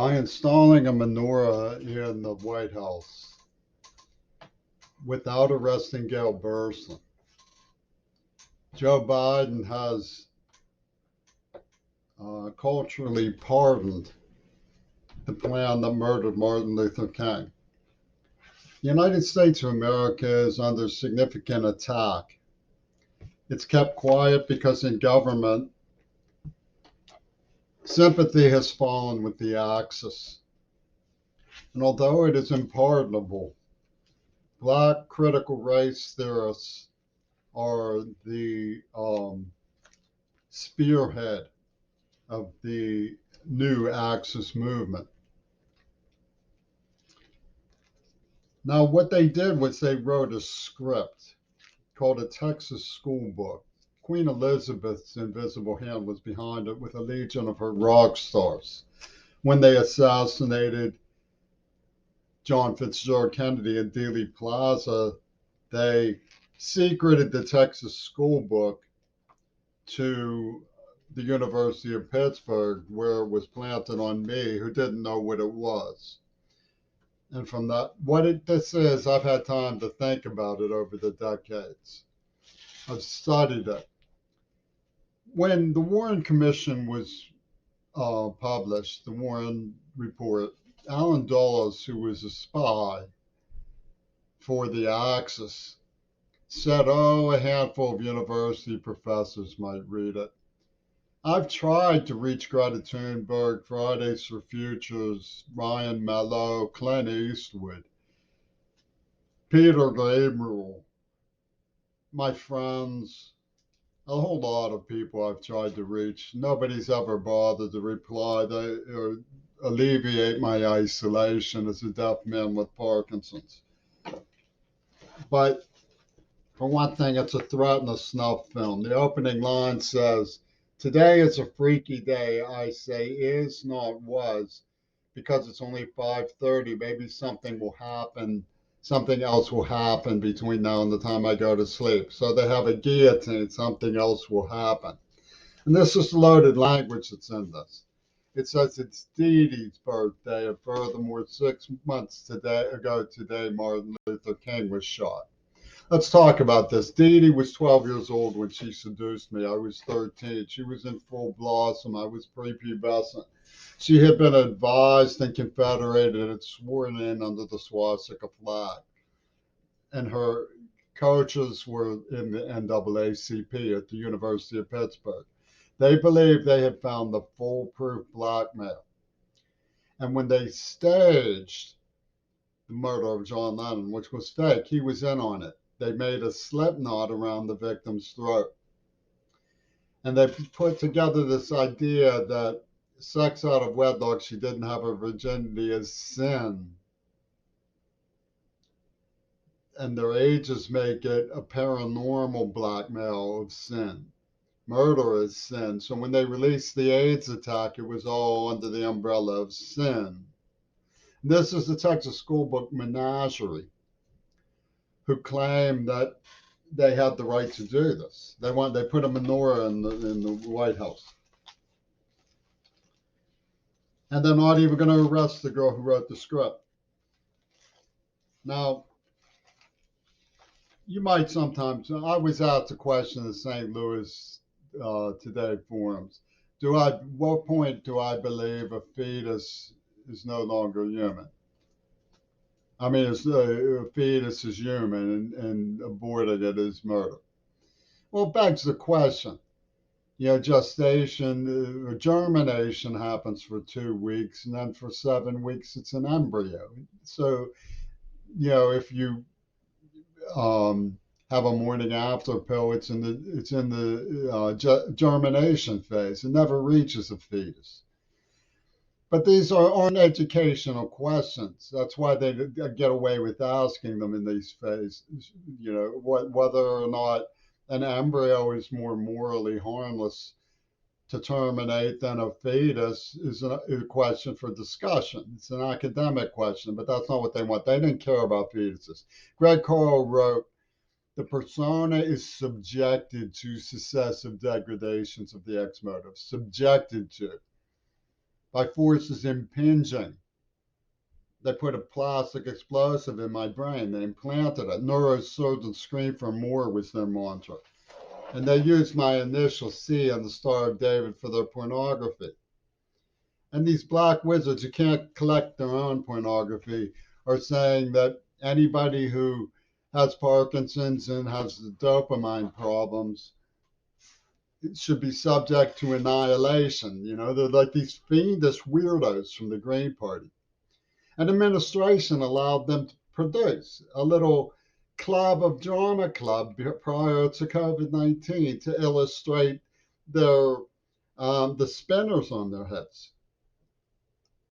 by installing a menorah in the White House without arresting Gail Burslem. Joe Biden has culturally pardoned the plan that murdered Martin Luther King. The United States of America is under significant attack. It's kept quiet because in government, sympathy has fallen with the axis. And although it is unpardonable, Black critical race theorists are the spearhead of the new Axis movement. Now, what they did was they wrote a script called a Texas School Book. Queen Elizabeth's invisible hand was behind it with a legion of her rock stars. When they assassinated John Fitzgerald Kennedy at Dealey Plaza, they secreted the Texas School Book to the University of Pittsburgh, where it was planted on me, who didn't know what it was. And from that, this is, I've had time to think about it over the decades. I've studied it. When the Warren Commission was published, the Warren Report, Alan Dulles, who was a spy for the Axis, said, oh, a handful of university professors might read it. I've tried to reach Greta Thunberg, Fridays for Futures, Ryan Mello, Clint Eastwood, Peter Gabriel, my friends, a whole lot of people I've tried to reach. Nobody's ever bothered to reply or alleviate my isolation as a deaf man with Parkinson's. But for one thing, it's a threat in a snuff film. The opening line says, today is a freaky day. I say is, not was, because it's only 5:30. Maybe something will happen. Something else will happen between now and the time I go to sleep. So they have a guillotine. Something else will happen. And this is loaded language that's in this. It says it's Dee Dee's birthday, and furthermore, 6 months ago today, Martin Luther King was shot. Let's talk about this. Dee Dee was 12 years old when she seduced me. I was 13. She was in full blossom. I was prepubescent. She had been advised and confederated and sworn in under the swastika flag. And her coaches were in the NAACP at the University of Pittsburgh. They believed they had found the foolproof blackmail. And when they staged the murder of John Lennon, which was fake, he was in on it. They made a slip knot around the victim's throat. And they put together this idea that sex out of wedlock, she didn't have her virginity, is sin. And their ages make it a paranormal blackmail of sin. Murder is sin. So when they released the AIDS attack, it was all under the umbrella of sin. This is the Texas School Book menagerie, who claim that they had the right to do this. They put a menorah in the White House. And they're not even going to arrest the girl who wrote the script. Now, you might sometimes, I was asked a question in the St. Louis Today forums. What point do I believe a fetus is no longer human? I mean, a fetus is human and aborting it is murder. Well, it begs the question. Gestation or germination happens for 2 weeks, and then for 7 weeks it's an embryo. So, if you have a morning after pill, it's in the germination phase. It never reaches a fetus. But these aren't educational questions. That's why they get away with asking them in these phases. Whether or not an embryo is more morally harmless to terminate than a fetus is a question for discussion. It's an academic question, but that's not what they want. They didn't care about fetuses. Greg Carl wrote, the persona is subjected to successive degradations of the X motive, subjected to. by forces impinging. They put a plastic explosive in my brain. They implanted it. Neurosurgeons scream for more was their mantra. And they used my initial C on the Star of David for their pornography. And these black wizards who can't collect their own pornography are saying that anybody who has Parkinson's and has the dopamine problems should be subject to annihilation. You know, they're like these fiendish weirdos from the Green Party. And administration allowed them to produce a little club of drama club prior to COVID-19 to illustrate their the spinners on their heads.